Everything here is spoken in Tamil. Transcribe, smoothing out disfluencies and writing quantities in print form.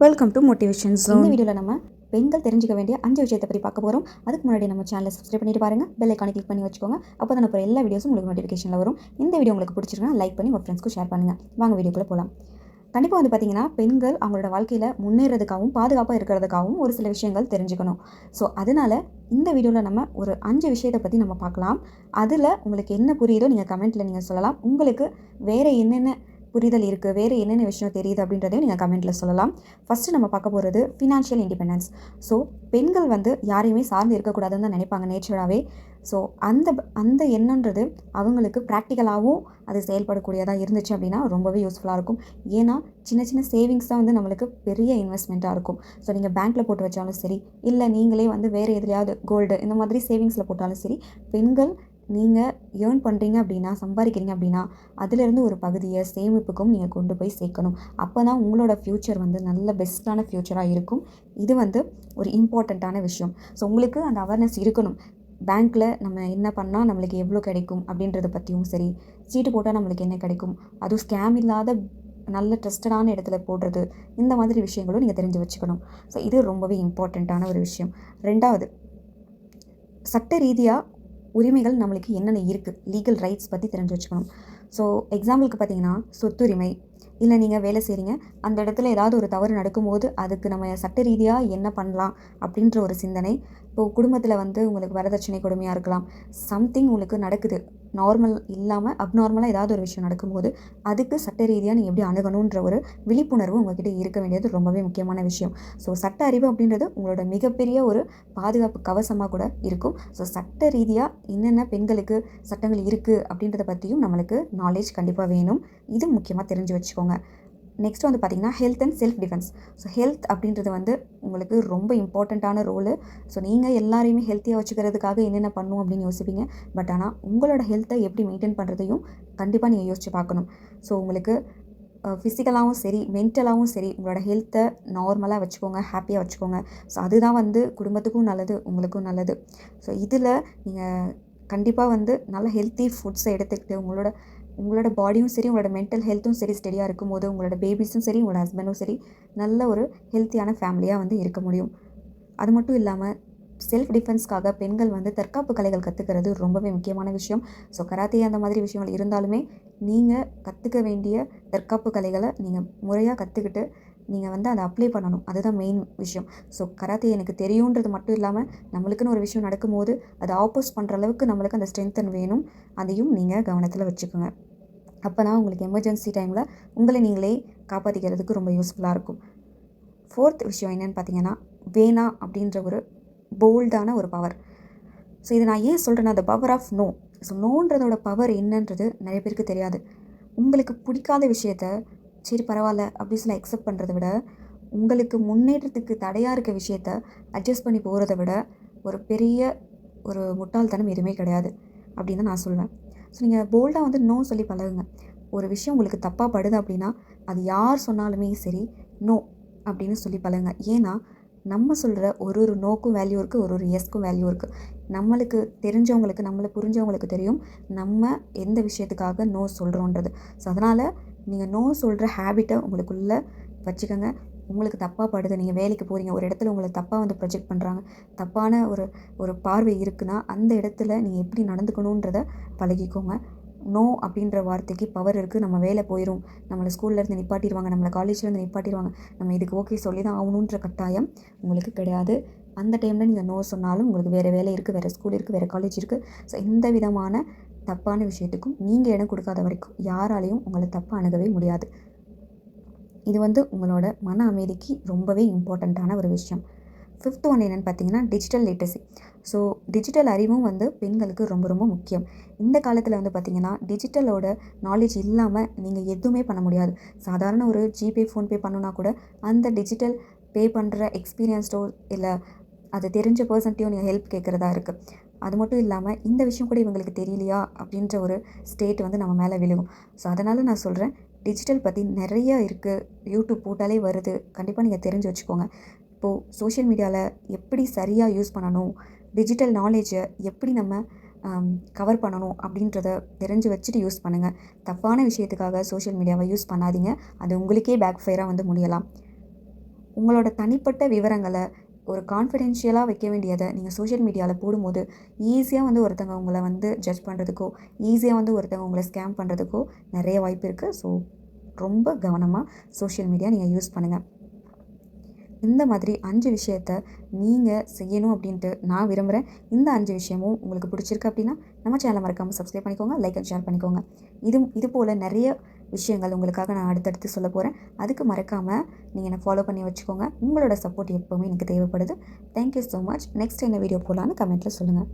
வெல்கம் டு மோட்டிவேஷன் இந்த ஜோன். வீடியோவில் நம்ம பெண்கள் தெரிஞ்சுக்க வேண்டிய 5 விஷயத்தை பற்றி பார்க்க போகிறோம். அதுக்கு முன்னாடி நம்ம சேனலை சப்ஸ்கிரைப் பண்ணிட்டு பாருங்கள், பெல் ஐக்கானை கிளிக் பண்ணி வச்சுக்கோங்க. அப்போ தான் அப்புறம் எல்லா வீடியோஸும் உங்களுக்கு நோட்டிஃபிகேஷனில் வரும். இந்த வீடியோ உங்களுக்கு பிடிச்சிருக்கா லைக் பண்ணி உங்கள் ஃப்ரெண்ட்ஸ்க்கு ஷேர் பண்ணுங்கள். வாங்க வீடியோக்குள்ளே போகலாம். கண்டிப்பாக வந்து பார்த்திங்கன்னா, பெண்கள் அவங்களோட வாழ்க்கையில் முன்னேறதுக்காகவும் பாதுகாப்பாக இருக்கிறதுக்காகவும் ஒரு சில விஷயங்கள் தெரிஞ்சுக்கணும். ஸோ அதனால் இந்த வீடியோவில் நம்ம ஒரு 5 விஷயத்தை பற்றி நம்ம பார்க்கலாம். அதில் உங்களுக்கு என்ன புரியுதோ நீங்கள் கமெண்ட்டில் நீங்கள் சொல்லலாம். உங்களுக்கு வேறு என்னென்ன புரிதல் இருக்குது, வேறு என்னென்ன விஷயம் தெரியுது அப்படின்றதையும் நீங்கள் கமெண்ட்டில் சொல்லலாம். ஃபஸ்ட்டு நம்ம பார்க்க போகிறது ஃபினான்ஷியல் இண்டிபெண்டன்ஸ். ஸோ பெண்கள் வந்து யாரையுமே சார்ந்து இருக்கக்கூடாதுன்னு தான் நினைப்பாங்க நேச்சுரலாகவே. ஸோ அந்த எண்ணன்றது அவங்களுக்கு ப்ராக்டிக்கலாகவும் அது செயல்படக்கூடியதாக இருந்துச்சு அப்படின்னா ரொம்பவே யூஸ்ஃபுல்லாக இருக்கும். ஏன்னா சின்ன சின்ன சேவிங்ஸ் தான் வந்து நம்மளுக்கு பெரிய இன்வெஸ்ட்மெண்ட்டாக இருக்கும். ஸோ நீங்கள் பேங்க்கில் போட்டு வச்சாலும் சரி, இல்லை நீங்களே வந்து வேறு எதுலையாவது கோல்டு இந்த மாதிரி சேவிங்ஸில் போட்டாலும் சரி, பெண்கள் நீங்கள் ஏர்ன் பண்ணுறீங்க அப்படின்னா, சம்பாதிக்கிறீங்க அப்படின்னா, அதிலிருந்து ஒரு பகுதியை சேமிப்புக்கும் நீங்கள் கொண்டு போய் சேர்க்கணும். அப்போ தான் உங்களோட ஃப்யூச்சர் வந்து நல்ல பெஸ்ட்டான ஃப்யூச்சராக இருக்கும். இது வந்து ஒரு இம்பார்ட்டண்ட்டான விஷயம். ஸோ உங்களுக்கு அந்த அவேர்னஸ் இருக்கணும். பேங்க்கில் நம்ம என்ன பண்ணால் நம்மளுக்கு எவ்வளோ கிடைக்கும் அப்படின்றத பற்றியும் சரி, சீட்டு போட்டால் நம்மளுக்கு என்ன கிடைக்கும், அதுவும் ஸ்கேம் இல்லாத நல்ல ட்ரஸ்டடான இடத்துல போடுறது, இந்த மாதிரி விஷயங்களும் நீங்கள் தெரிஞ்சு வச்சுக்கணும். ஸோ இது ரொம்பவே இம்பார்ட்டண்ட்டான ஒரு விஷயம். 2வது, சட்ட ரீதியாக உரிமைகள் நம்மளுக்கு என்னென்ன இருக்குது, லீகல் ரைட்ஸ் பற்றி தெரிஞ்சு வச்சுக்கணும். ஸோ எக்ஸாம்பிளுக்கு பார்த்தீங்கன்னா, சொத்துரிமை, இல்லை நீங்கள் வேலை செய்கிறீங்க, அந்த இடத்துல ஏதாவது ஒரு தவறு நடக்கும்போது அதுக்கு நம்ம சட்ட ரீதியாக என்ன பண்ணலாம் அப்படின்ற ஒரு சிந்தனை. இப்போது குடும்பத்தில் வந்து உங்களுக்கு வரதட்சணை கொடுமையாக இருக்கலாம், சம்திங் உங்களுக்கு நடக்குது, நார்மல் இல்லாமல் அப்நார்மலாக ஏதாவது ஒரு விஷயம் நடக்கும்போது அதுக்கு சட்ட ரீதியாக நீங்கள் எப்படி அணுகணுன்ற ஒரு விழிப்புணர்வு உங்கள்கிட்ட இருக்க வேண்டியது ரொம்பவே முக்கியமான விஷயம். ஸோ சட்ட அறிவு அப்படின்றது உங்களோட மிகப்பெரிய ஒரு பாதுகாப்பு கவசமாக கூட இருக்கும். ஸோ சட்ட ரீதியாக என்னென்ன பெண்களுக்கு சட்டங்கள் இருக்குது அப்படின்றத பற்றியும் நம்மளுக்கு நாலேஜ் கண்டிப்பாக வேணும். இது முக்கியமாக தெரிஞ்சு வச்சுக்கோங்க. நெக்ஸ்ட் வந்து பார்த்திங்கன்னா, health and self defence. So health அப்படின்றது வந்து உங்களுக்கு ரொம்ப இம்பார்ட்டண்ட்டான ரோலு. ஸோ நீங்கள் எல்லாரையுமே ஹெல்த்தியாக வச்சுக்கிறதுக்காக என்னென்ன பண்ணணும் அப்படின்னு யோசிப்பீங்க. பட் ஆனால் உங்களோட ஹெல்த்தை எப்படி மெயின்டைன் பண்ணுறதையும் கண்டிப்பாக நீங்கள் யோசிச்சு பார்க்கணும். ஸோ உங்களுக்கு ஃபிசிக்கலாகவும் சரி, மென்டலாகவும் சரி, உங்களோட ஹெல்த்தை நார்மலாக வச்சுக்கோங்க, ஹாப்பியாக வச்சுக்கோங்க. ஸோ அதுதான் வந்து குடும்பத்துக்கும் நல்லது, உங்களுக்கும் நல்லது. ஸோ இதில் நீங்கள் கண்டிப்பாக வந்து நல்ல ஹெல்த்தி ஃபுட்ஸை எடுத்துக்கிட்டு உங்களோட பாடியும் சரி, உங்களோட மென்டல் ஹெல்த்தும் சரி ஸ்டெடியாக இருக்கும்போது உங்களோட பேபிஸும் சரி, உங்களோட ஹஸ்பண்டும் சரி நல்ல ஒரு ஹெல்த்தியான ஃபேமிலியாக வந்து இருக்க முடியும். அது மட்டும் இல்லாமல் செல்ஃப் டிஃபென்ஸ்க்காக பெண்கள் வந்து தற்காப்பு கலைகள் கற்றுக்கிறது ரொம்பவே முக்கியமான விஷயம். ஸோ கராத்தே அந்த மாதிரி விஷயங்கள் இருந்தாலுமே நீங்கள் கற்றுக்க வேண்டிய தற்காப்பு கலைகளை நீங்கள் முறையாக கற்றுக்கிட்டு நீங்கள் வந்து அதை அப்ளை பண்ணணும். அதுதான் மெயின் விஷயம். ஸோ கராத்தே எனக்கு தெரியுன்றது மட்டும் இல்லாமல் நம்மளுக்குன்னு ஒரு விஷயம் நடக்கும்போது அதை ஆப்போஸ் பண்ணுற அளவுக்கு நம்மளுக்கு அந்த ஸ்ட்ரென்த்தன் வேணும். அதையும் நீங்கள் கவனத்தில் வச்சுக்கோங்க. அப்போ தான் உங்களுக்கு எமர்ஜென்சி டைமில் உங்களை நீங்களே காப்பாற்றிக்கிறதுக்கு ரொம்ப யூஸ்ஃபுல்லாக இருக்கும். 4th விஷயம் என்னென்னு பார்த்தீங்கன்னா, வேணா அப்படின்ற ஒரு போல்டான ஒரு பவர். ஸோ இதை நான் ஏன் சொல்கிறேன்னா, the power of no. So நோன்றதோட பவர் என்னன்றது நிறைய பேருக்கு தெரியாது. உங்களுக்கு பிடிக்காத விஷயத்த சரி பரவாயில்ல அப்படி சொல்லி அக்செப்ட் பண்ணுறத விட, உங்களுக்கு முன்னேற்றத்துக்கு தடையாக இருக்க விஷயத்த அட்ஜஸ்ட் பண்ணி போகிறத விட ஒரு பெரிய ஒரு முட்டாள்தனம் எதுவுமே கிடையாது அப்படின்னு தான் நான் சொல்வேன். ஸோ நீங்கள் போல்டாக வந்து நோ சொல்லி பழகுங்க. ஒரு விஷயம் உங்களுக்கு தப்பாக படுது அப்படின்னா அது யார் சொன்னாலுமே சரி நோ அப்படின்னு சொல்லி பழகுங்க. ஏன்னா நம்ம சொல்கிற ஒரு ஒரு நோக்கும் வேல்யூ இருக்குது, ஒரு ஒரு எஸ்க்கும் வேல்யூ இருக்குது. நம்மளுக்கு தெரிஞ்சவங்களுக்கு, நம்மளை புரிஞ்சவங்களுக்கு தெரியும் நம்ம எந்த விஷயத்துக்காக நோ சொல்கிறோன்றது. ஸோ அதனால் நீங்கள் நோ சொல்கிற ஹேபிட்டை உங்களுக்குள்ளே வச்சுக்கோங்க. உங்களுக்கு தப்பாக படுது, நீங்கள் வேலைக்கு போகிறீங்க, ஒரு இடத்துல உங்களை தப்பாக வந்து ப்ரொஜெக்ட் பண்ணுறாங்க, தப்பான ஒரு பார்வை இருக்குன்னா அந்த இடத்துல நீங்கள் எப்படி நடந்துக்கணுன்றத பழகிக்கோங்க. நோ அப்படின்ற வார்த்தைக்கு பவர் இருக்குது. நம்ம வேலை போயிடும், நம்மளை ஸ்கூல்லேருந்து நிப்பாட்டிடுவாங்க, நம்மளை காலேஜ்லேருந்து நிப்பாட்டிடுவாங்க, நம்ம இதுக்கு ஓகே சொல்லி தான் ஆகணுன்ற கட்டாயம் உங்களுக்கு கிடையாது. அந்த டைமில் நீங்கள் நோ சொன்னாலும் உங்களுக்கு வேறு வேலை இருக்குது, வேறு ஸ்கூல் இருக்குது, வேறு காலேஜ் இருக்குது. ஸோ எந்த விதமான தப்பான விஷயத்துக்கும் நீங்கள் இடம் கொடுக்காத வரைக்கும் யாராலையும் உங்களை தப்பாக அணுகவே முடியாது. இது வந்து உங்களோட மன அமைதிக்கு ரொம்பவே இம்பார்ட்டண்ட்டான ஒரு விஷயம். 5th ஒன் என்னென்னு பார்த்தீங்கன்னா, டிஜிட்டல் லிட்ரஸி. ஸோ டிஜிட்டல் அறிவும் வந்து பெண்களுக்கு ரொம்ப ரொம்ப முக்கியம். இந்த காலத்தில் வந்து பார்த்திங்கன்னா, டிஜிட்டலோட நாலேஜ் இல்லாமல் நீங்கள் எதுவுமே பண்ண முடியாது. சாதாரண ஒரு ஜிபே, ஃபோன்பே பண்ணுன்னா கூட அந்த டிஜிட்டல் பே பண்ணுற எக்ஸ்பீரியன்ஸ்டோ இல்லை அது தெரிஞ்ச பர்சன்ட்டையும் நீங்கள் ஹெல்ப் கேட்குறதா இருக்குது. அது மட்டும் இல்லாமல் இந்த விஷயம் கூட இவங்களுக்கு தெரியலையா அப்படின்ற ஒரு ஸ்டேட் வந்து நம்ம மேலே விழுகும். ஸோ அதனால் நான் சொல்கிறேன், டிஜிட்டல் பற்றி நிறைய இருக்குது, யூடியூப் போட்டாலே வருது, கண்டிப்பாக நீங்கள் தெரிஞ்சு வச்சுக்கோங்க. இப்போது சோஷியல் மீடியாவில் எப்படி சரியாக யூஸ் பண்ணணும், டிஜிட்டல் நாலேஜை எப்படி நம்ம கவர் பண்ணணும் அப்படின்றத தெரிஞ்சு வச்சுட்டு யூஸ் பண்ணுங்கள். தப்பான விஷயத்துக்காக சோஷியல் மீடியாவை யூஸ் பண்ணாதீங்க, அது உங்களுக்கே பேக் ஃபயராக வந்து முடியலாம். உங்களோட தனிப்பட்ட விவரங்களை ஒரு கான்ஃபிடென்ஷியலாக வைக்க வேண்டியதை நீங்கள் சோஷியல் மீடியாவில் போடும்போது ஈஸியாக வந்து ஒருத்தங்க உங்களை வந்து ஜட்ஜ் பண்ணுறதுக்கோ, ஈஸியாக வந்து ஒருத்தங்க உங்களை ஸ்கேம் பண்ணுறதுக்கோ நிறைய வாய்ப்பு இருக்குது. ஸோ ரொம்ப கவனமாக சோஷியல் மீடியா நீங்கள் யூஸ் பண்ணுங்கள். இந்த மாதிரி 5 விஷயத்த நீங்கள் செய்யணும் அப்படின்ட்டு நான் விரும்புகிறேன். இந்த 5 விஷயமும் உங்களுக்கு பிடிச்சிருக்கு அப்படின்னா நம்ம சேனலை மறக்காமல் சப்ஸ்கிரைப் பண்ணிக்கோங்க, லைக் அண்ட் ஷேர் பண்ணிக்கோங்க. இது போல் நிறைய விஷயங்கள் உங்களுக்காக நான் அடுத்தடுத்து சொல்ல போகிறேன். அதுக்கு மறக்காமல் நீங்கள் என்னை ஃபாலோ பண்ணி வச்சுக்கோங்க. உங்களோட சப்போர்ட் எப்போவுமே எனக்கு தேவைப்படுது. Thank you so much. நெக்ஸ்ட் என்ன வீடியோ போடலான்னு கமெண்ட்டில் சொல்லுங்கள்.